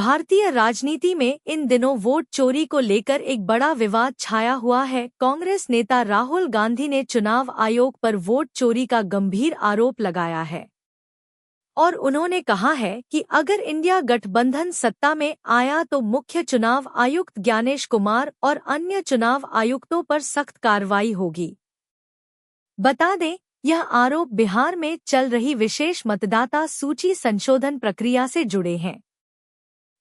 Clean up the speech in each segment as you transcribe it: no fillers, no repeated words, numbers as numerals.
भारतीय राजनीति में इन दिनों वोट चोरी को लेकर एक बड़ा विवाद छाया हुआ है। कांग्रेस नेता राहुल गांधी ने चुनाव आयोग पर वोट चोरी का गंभीर आरोप लगाया है और उन्होंने कहा है कि अगर इंडिया गठबंधन सत्ता में आया तो मुख्य चुनाव आयुक्त ज्ञानेश कुमार और अन्य चुनाव आयुक्तों पर सख्त कार्रवाई होगी। बता दें, यह आरोप बिहार में चल रही विशेष मतदाता सूची संशोधन प्रक्रिया से जुड़े हैं।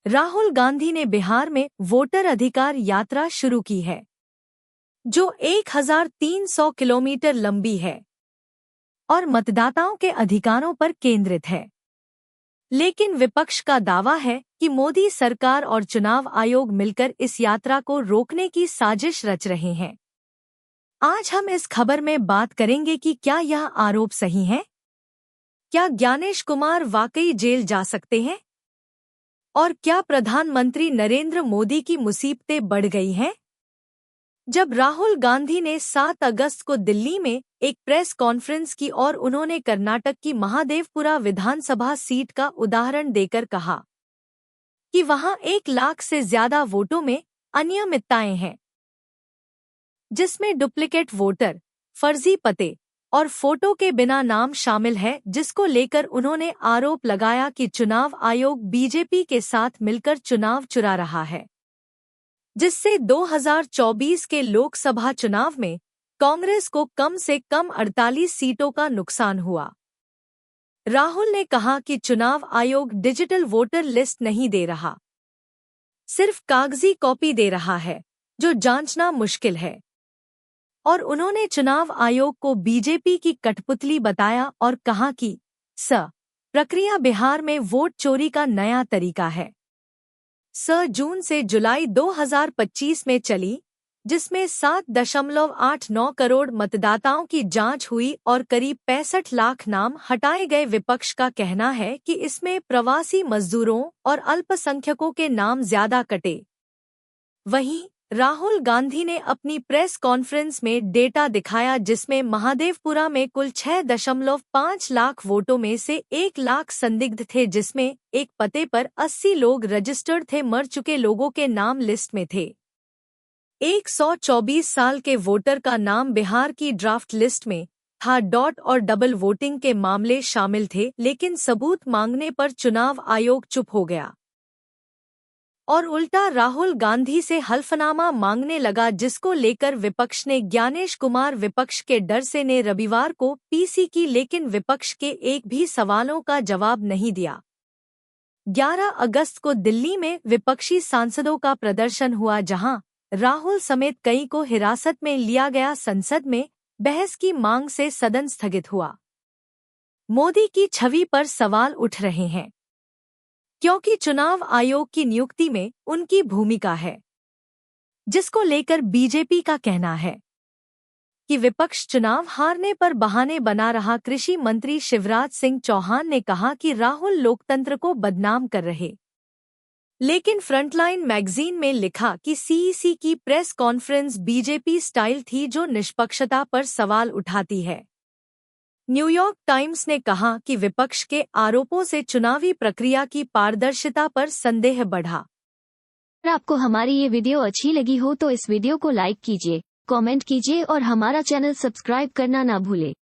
राहुल गांधी ने बिहार में वोटर अधिकार यात्रा शुरू की है, जो 1300 किलोमीटर लंबी है और मतदाताओं के अधिकारों पर केंद्रित है। लेकिन विपक्ष का दावा है कि मोदी सरकार और चुनाव आयोग मिलकर इस यात्रा को रोकने की साजिश रच रहे हैं। आज हम इस खबर में बात करेंगे कि क्या यह आरोप सही है, क्या ज्ञानेश कुमार वाकई जेल जा सकते हैं और क्या प्रधानमंत्री नरेंद्र मोदी की मुसीबतें बढ़ गई हैं। जब राहुल गांधी ने 7 अगस्त को दिल्ली में एक प्रेस कॉन्फ्रेंस की और उन्होंने कर्नाटक की महादेवपुरा विधानसभा सीट का उदाहरण देकर कहा कि वहां 1 लाख से ज्यादा वोटों में अनियमितताएं हैं, जिसमें डुप्लीकेट वोटर, फर्जी पते और फोटो के बिना नाम शामिल है, जिसको लेकर उन्होंने आरोप लगाया कि चुनाव आयोग बीजेपी के साथ मिलकर चुनाव चुरा रहा है, जिससे 2024 के लोकसभा चुनाव में कांग्रेस को कम से कम 48 सीटों का नुकसान हुआ। राहुल ने कहा कि चुनाव आयोग डिजिटल वोटर लिस्ट नहीं दे रहा, सिर्फ कागजी कॉपी दे रहा है, जो जांचना मुश्किल है। और उन्होंने चुनाव आयोग को बीजेपी की कठपुतली बताया और कहा कि प्रक्रिया बिहार में वोट चोरी का नया तरीका है। जून से जुलाई 2025 में चली, जिसमें 7.89 करोड़ मतदाताओं की जांच हुई और करीब 65 लाख नाम हटाए गए। विपक्ष का कहना है कि इसमें प्रवासी मजदूरों और अल्पसंख्यकों के नाम ज्यादा कटे। वहीं राहुल गांधी ने अपनी प्रेस कॉन्फ्रेंस में डेटा दिखाया, जिसमें महादेवपुरा में कुल 6.5 लाख वोटों में से 1 लाख संदिग्ध थे, जिसमें एक पते पर 80 लोग रजिस्टर्ड थे। मर चुके लोगों के नाम लिस्ट में थे। 124 साल के वोटर का नाम बिहार की ड्राफ्ट लिस्ट में था। डॉट और डबल वोटिंग के मामले शामिल थे, लेकिन सबूत मांगने पर चुनाव आयोग चुप हो गया और उल्टा राहुल गांधी से हल्फनामा मांगने लगा, जिसको लेकर विपक्ष ने ज्ञानेश कुमार विपक्ष के डर से ने रविवार को पीसी की, लेकिन विपक्ष के एक भी सवालों का जवाब नहीं दिया। 11 अगस्त को दिल्ली में विपक्षी सांसदों का प्रदर्शन हुआ, जहां राहुल समेत कई को हिरासत में लिया गया। संसद में बहस की मांग से सदन स्थगित हुआ। मोदी की छवि पर सवाल उठ रहे हैं, क्योंकि चुनाव आयोग की नियुक्ति में उनकी भूमिका है, जिसको लेकर बीजेपी का कहना है कि विपक्ष चुनाव हारने पर बहाने बना रहा। कृषि मंत्री शिवराज सिंह चौहान ने कहा कि राहुल लोकतंत्र को बदनाम कर रहे, लेकिन फ्रंटलाइन मैगजीन में लिखा कि सीईसी की प्रेस कॉन्फ्रेंस बीजेपी स्टाइल थी, जो निष्पक्षता पर सवाल उठाती है। न्यूयॉर्क टाइम्स ने कहा कि विपक्ष के आरोपों से चुनावी प्रक्रिया की पारदर्शिता पर संदेह बढ़ा। अगर आपको हमारी ये वीडियो अच्छी लगी हो तो इस वीडियो को लाइक कीजिए, कमेंट कीजिए और हमारा चैनल सब्सक्राइब करना ना भूले।